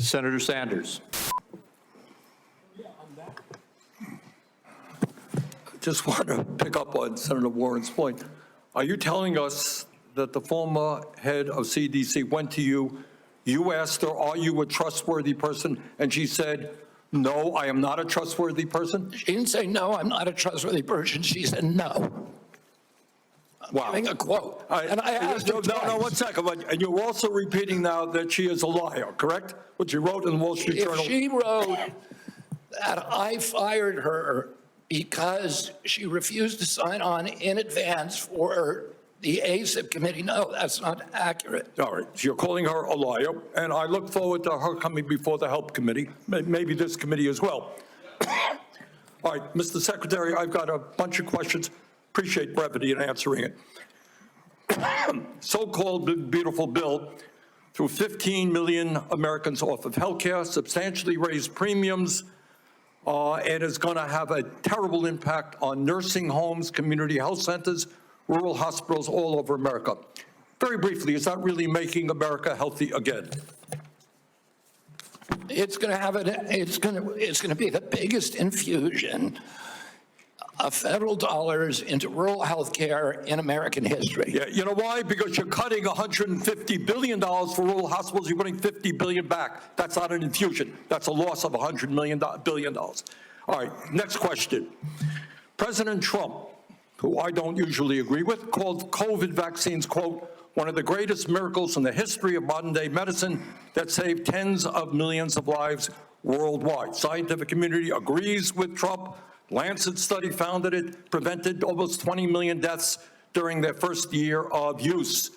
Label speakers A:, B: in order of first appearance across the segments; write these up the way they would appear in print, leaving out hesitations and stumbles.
A: Senator Sanders.
B: Just want to pick up on Senator Warren's point. Are you telling us that the former head of CDC went to you, you asked her, are you a trustworthy person? And she said, no, I am not a trustworthy person?
C: She didn't say, no, I'm not a trustworthy person. She said, no.
B: Wow.
C: Giving a quote. And I asked her twice.
B: No, 1 second. And you're also repeating now that she is a liar, correct? What she wrote in the Wall Street Journal.
C: If she wrote that I fired her because she refused to sign on in advance for the ACIP committee, no, that's not accurate.
B: All right, so you're calling her a liar, and I look forward to her coming before the Help Committee, maybe this committee as well. All right, Mr. Secretary, I've got a bunch of questions. Appreciate brevity in answering it. So-called beautiful bill threw 15 million Americans off of health care, substantially raised premiums, and is going to have a terrible impact on nursing homes, community health centers, rural hospitals all over America. Very briefly, is that really making America healthy again?
C: It's going to have it's going to be the biggest infusion of federal dollars into rural health care in American history.
B: Yeah, you know why? Because you're cutting $150 billion for rural hospitals. You're putting $50 billion back. That's not an infusion. That's a loss of $100 billion. All right, next question. President Trump, who I don't usually agree with, called COVID vaccines, quote, one of the greatest miracles in the history of modern-day medicine that saved tens of millions of lives worldwide. Scientific community agrees with Trump. Lancet study found that it prevented almost 20 million deaths during their first year of use.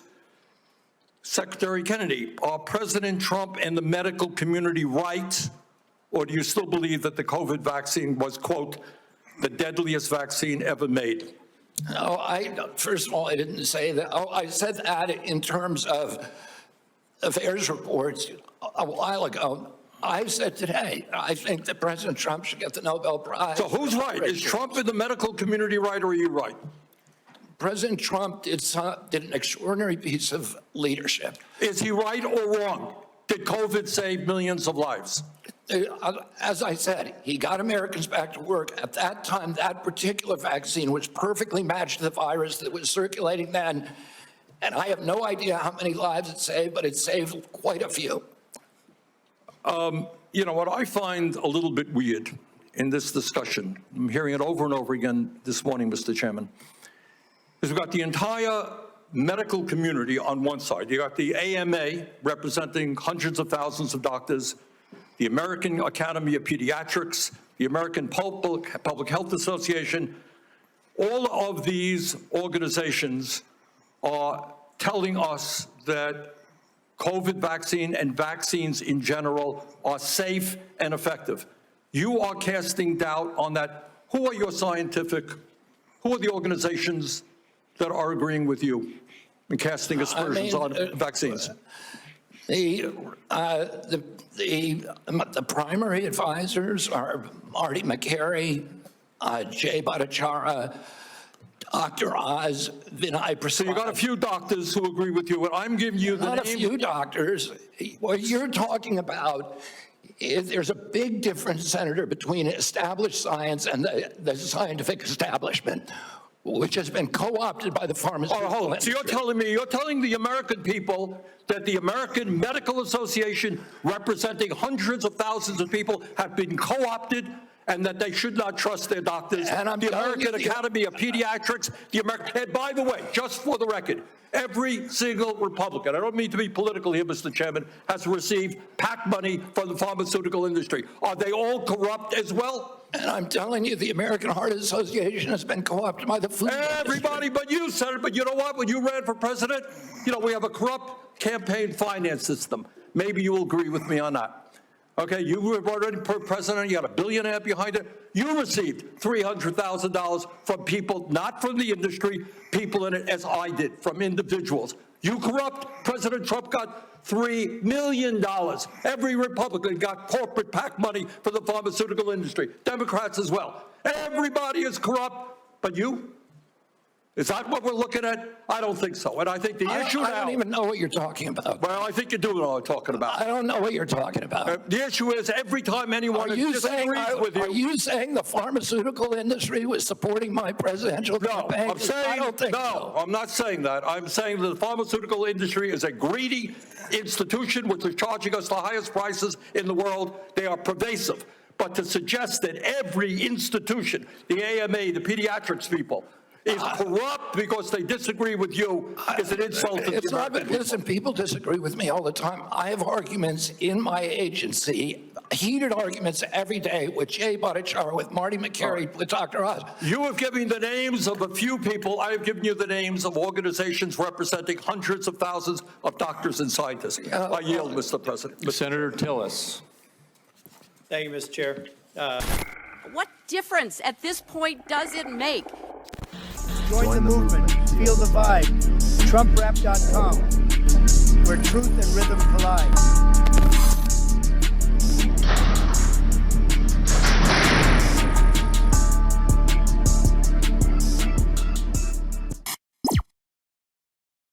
B: Secretary Kennedy, are President Trump and the medical community right, or do you still believe that the COVID vaccine was, quote, the deadliest vaccine ever made?
C: No, first of all, I didn't say that. Oh, I said that in terms of affairs reports a while ago. I said today, I think that President Trump should get the Nobel Prize.
B: So who's right? Is Trump in the medical community right, or are you right?
C: President Trump did an extraordinary piece of leadership.
B: Is he right or wrong? Did COVID save millions of lives?
C: As I said, he got Americans back to work. At that time, that particular vaccine was perfectly matched to the virus that was circulating then. And I have no idea how many lives it saved, but it saved quite a few.
B: You know, what I find a little bit weird in this discussion, I'm hearing it over and over again this morning, Mr. Chairman, is we've got the entire medical community on one side. You got the AMA representing hundreds of thousands of doctors, the American Academy of Pediatrics, the American Public Health Association. All of these organizations are telling us that COVID vaccine and vaccines in general are safe and effective. You are casting doubt on that. Who are your who are the organizations that are agreeing with you and casting aspersions on vaccines?
C: The primary advisors are Marty McCary, Jay Bhattacharya, Dr. Oz, Vinay Prasad.
B: So you got a few doctors who agree with you, and I'm giving you the
C: Not
B: name.
C: a few doctors. What you're talking about is there's a big difference, Senator, between established science and the scientific establishment, which has been co-opted by the pharmaceutical industry.
B: So you're telling the American people that the American Medical Association, representing hundreds of thousands of people, have been co-opted and that they should not trust their doctors.
C: And I'm
B: the
C: telling
B: American
C: you,
B: Academy of Pediatrics, and by the way, just for the record, every single Republican, I don't mean to be political here, Mr. Chairman, has received PAC money from the pharmaceutical industry. Are they all corrupt as well?
C: And I'm telling you, the American Heart Association has been co-opted by the food
B: Everybody
C: industry.
B: but you, Senator. But you know what? When you ran for president, you know, we have a corrupt campaign finance system. Maybe you will agree with me on that. Okay, you were already president, you had $1 billion behind it. You received $300,000 from people, not from the industry, people in it, as I did, from individuals. You corrupt. President Trump got $3 million. Every Republican got corporate PAC money for the pharmaceutical industry. Democrats as well. Everybody is corrupt, but you? Is that what we're looking at? I don't think so. And I think the issue
C: I
B: now.
C: don't even know what you're talking about.
B: Well, I think you do know what I'm talking about.
C: I don't know what you're talking about.
B: The issue is every time anyone
C: Are you saying
B: disagrees with you.
C: are you saying the pharmaceutical industry was supporting my presidential
B: No,
C: campaign?
B: I'm saying,
C: I don't think
B: no,
C: so.
B: I'm not saying that. I'm saying that the pharmaceutical industry is a greedy institution which is charging us the highest prices in the world. They are pervasive. But to suggest that every institution, the AMA, the pediatrics people, is corrupt because they disagree with you is an insult to the
C: It's not,
B: American people.
C: listen, people disagree with me all the time. I have arguments in my agency, heated arguments every day with Jay Bhattacharya, with Marty McCary, with Dr. Oz.
B: You have given the names of a few people. I have given you the names of organizations representing hundreds of thousands of doctors and scientists. I yield, Mr. President.
A: Senator Tillis.
D: Thank you, Mr. Chair.
E: What difference at this point does it make?
F: Join the movement. Feel the vibe. TrumpRap.com, where truth and rhythm collide.